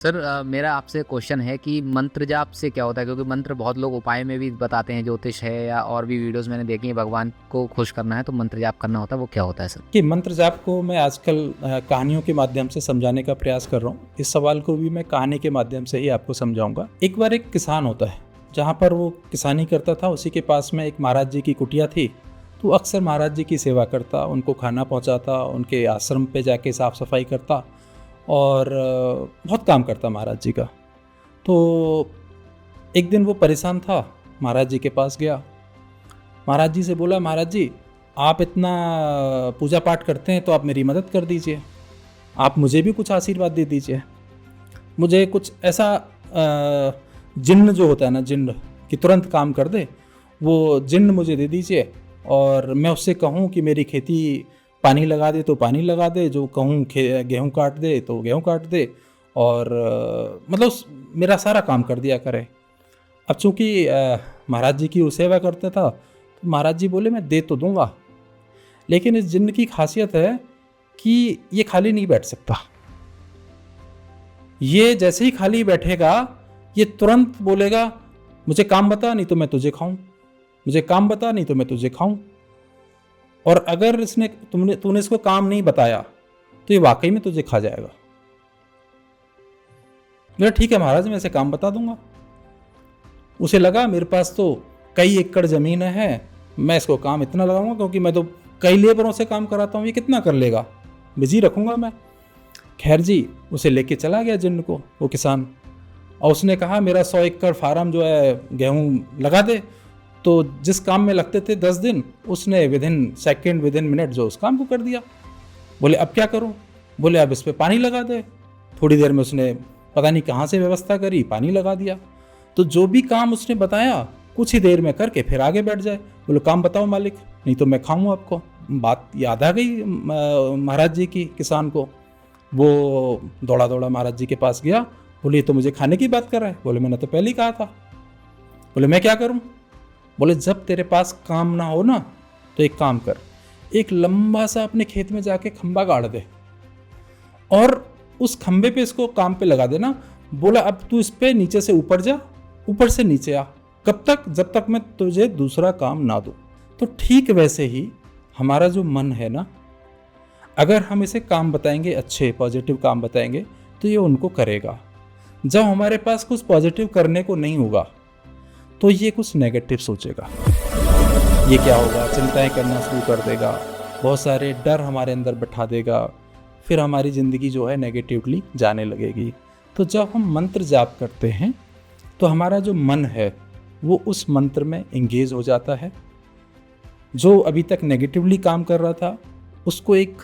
Sir मेरा आपसे question है कि मंत्र जाप से क्या होता है? क्योंकि मंत्र बहुत लोग उपाय में भी बताते हैं, ज्योतिष है या और भी वीडियोस मैंने देखी हैं, भगवान को खुश करना है तो मंत्र जाप करना होता है, वो क्या होता है सर? कि मंत्र जाप को मैं आजकल कहानियों के माध्यम से समझाने का प्रयास कर रहा हूँ। इस सवाल को भी मैं कहानी के माध्यम से ही आपको समझाऊंगा। एक बार एक किसान होता है, जहाँ पर वो किसानी करता था, उसी के पास में एक महाराज जी की कुटिया थी। तो अक्सर महाराज जी की सेवा करता, उनको खाना पहुँचाता, उनके आश्रम पे जाके साफ़ सफाई करता और बहुत काम करता महाराज जी का। तो एक दिन वो परेशान था, महाराज जी के पास गया। महाराज जी से बोला, महाराज जी आप इतना पूजा पाठ करते हैं तो आप मेरी मदद कर दीजिए, आप मुझे भी कुछ आशीर्वाद दे दीजिए। मुझे कुछ ऐसा जिन्न जो होता है ना, जिन्न कि तुरंत काम कर दे, वो जिन्न मुझे दे दीजिए और मैं उससे कहूँ कि मेरी खेती पानी लगा दे तो पानी लगा दे, जो कहूँ गेहूँ काट दे तो गेहूँ काट दे, और मतलब मेरा सारा काम कर दिया करे। अब चूँकि महाराज जी की वो सेवा करता था, तो महाराज जी बोले मैं दे तो दूंगा, लेकिन इस जिन्न की खासियत है कि ये खाली नहीं बैठ सकता। ये जैसे ही खाली बैठेगा, ये तुरंत बोलेगा मुझे काम बता नहीं तो मैं तुझे खाऊं, मुझे काम बता नहीं तो मैं तुझे खाऊं। और अगर तूने इसको काम नहीं बताया तो ये वाकई में तुझे खा जाएगा। मेरा ठीक है महाराज, मैं इसे काम बता दूंगा। उसे लगा मेरे पास तो कई एकड़ जमीन है, मैं इसको काम इतना लगाऊंगा क्योंकि मैं तो कई लेबरों से काम कराता हूँ, ये कितना कर लेगा, बिजी रखूंगा मैं। खैर जी, उसे लेके चला गया जिन्न को वो किसान, और उसने कहा मेरा 100 एकड़ फार्म जो है गेहूँ लगा दे। तो जिस काम में लगते थे 10 दिन, उसने विदिन सेकेंड विदिन मिनट जो उस काम को कर दिया। बोले अब क्या करूँ? बोले अब इस पर पानी लगा दे। थोड़ी देर में उसने पता नहीं कहाँ से व्यवस्था करी, पानी लगा दिया। तो जो भी काम उसने बताया कुछ ही देर में करके फिर आगे बैठ जाए। बोले काम बताओ मालिक, नहीं तो मैं खाऊं आपको। बात याद आ गई महाराज जी की किसान को। वो दौड़ा दौड़ा महाराज जी के पास गया। बोले ये तो मुझे खाने की बात कर रहा है। बोले मैंने तो पहले ही कहा था। बोले मैं क्या करूं? बोले जब तेरे पास काम ना हो ना, तो एक काम कर, एक लंबा सा अपने खेत में जाके खंबा गाड़ दे और उस खंबे पे इसको काम पे लगा देना। बोला अब तू इस पे नीचे से ऊपर जा, ऊपर से नीचे आ। कब तक? जब तक मैं तुझे दूसरा काम ना दूं। तो ठीक वैसे ही हमारा जो मन है ना, अगर हम इसे काम बताएंगे, अच्छे पॉजिटिव काम बताएंगे, तो ये उनको करेगा। जब हमारे पास कुछ पॉजिटिव करने को नहीं होगा तो ये कुछ नेगेटिव सोचेगा। ये क्या होगा, चिंताएं करना शुरू कर देगा, बहुत सारे डर हमारे अंदर बैठा देगा, फिर हमारी ज़िंदगी जो है नेगेटिवली जाने लगेगी। तो जब हम मंत्र जाप करते हैं तो हमारा जो मन है वो उस मंत्र में एंगेज हो जाता है। जो अभी तक नेगेटिवली काम कर रहा था उसको एक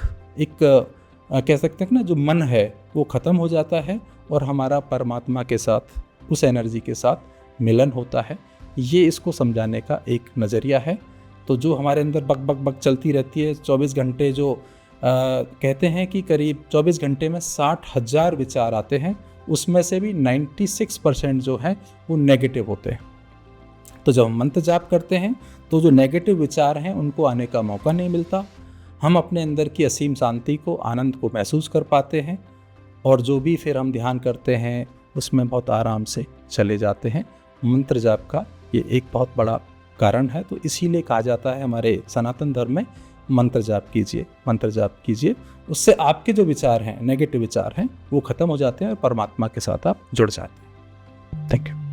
कह सकते हैं ना, जो मन है वो ख़त्म हो जाता है और हमारा परमात्मा के साथ, उस एनर्जी के साथ मिलन होता है। ये इसको समझाने का एक नज़रिया है। तो जो हमारे अंदर बक बक बक चलती रहती है 24 घंटे, जो कहते हैं कि करीब 24 घंटे में 60,000 विचार आते हैं, उसमें से भी 96% जो है वो नेगेटिव होते हैं। तो जब हम मंत्र जाप करते हैं तो जो नेगेटिव विचार हैं उनको आने का मौका नहीं मिलता। हम अपने अंदर की असीम शांति को, आनंद को महसूस कर पाते हैं, और जो भी फिर हम ध्यान करते हैं उसमें बहुत आराम से चले जाते हैं। मंत्र जाप का ये एक बहुत बड़ा कारण है। तो इसीलिए कहा जाता है हमारे सनातन धर्म में, मंत्र जाप कीजिए, मंत्र जाप कीजिए। उससे आपके जो विचार हैं, नेगेटिव विचार हैं, वो खत्म हो जाते हैं और परमात्मा के साथ आप जुड़ जाते हैं। Thank you.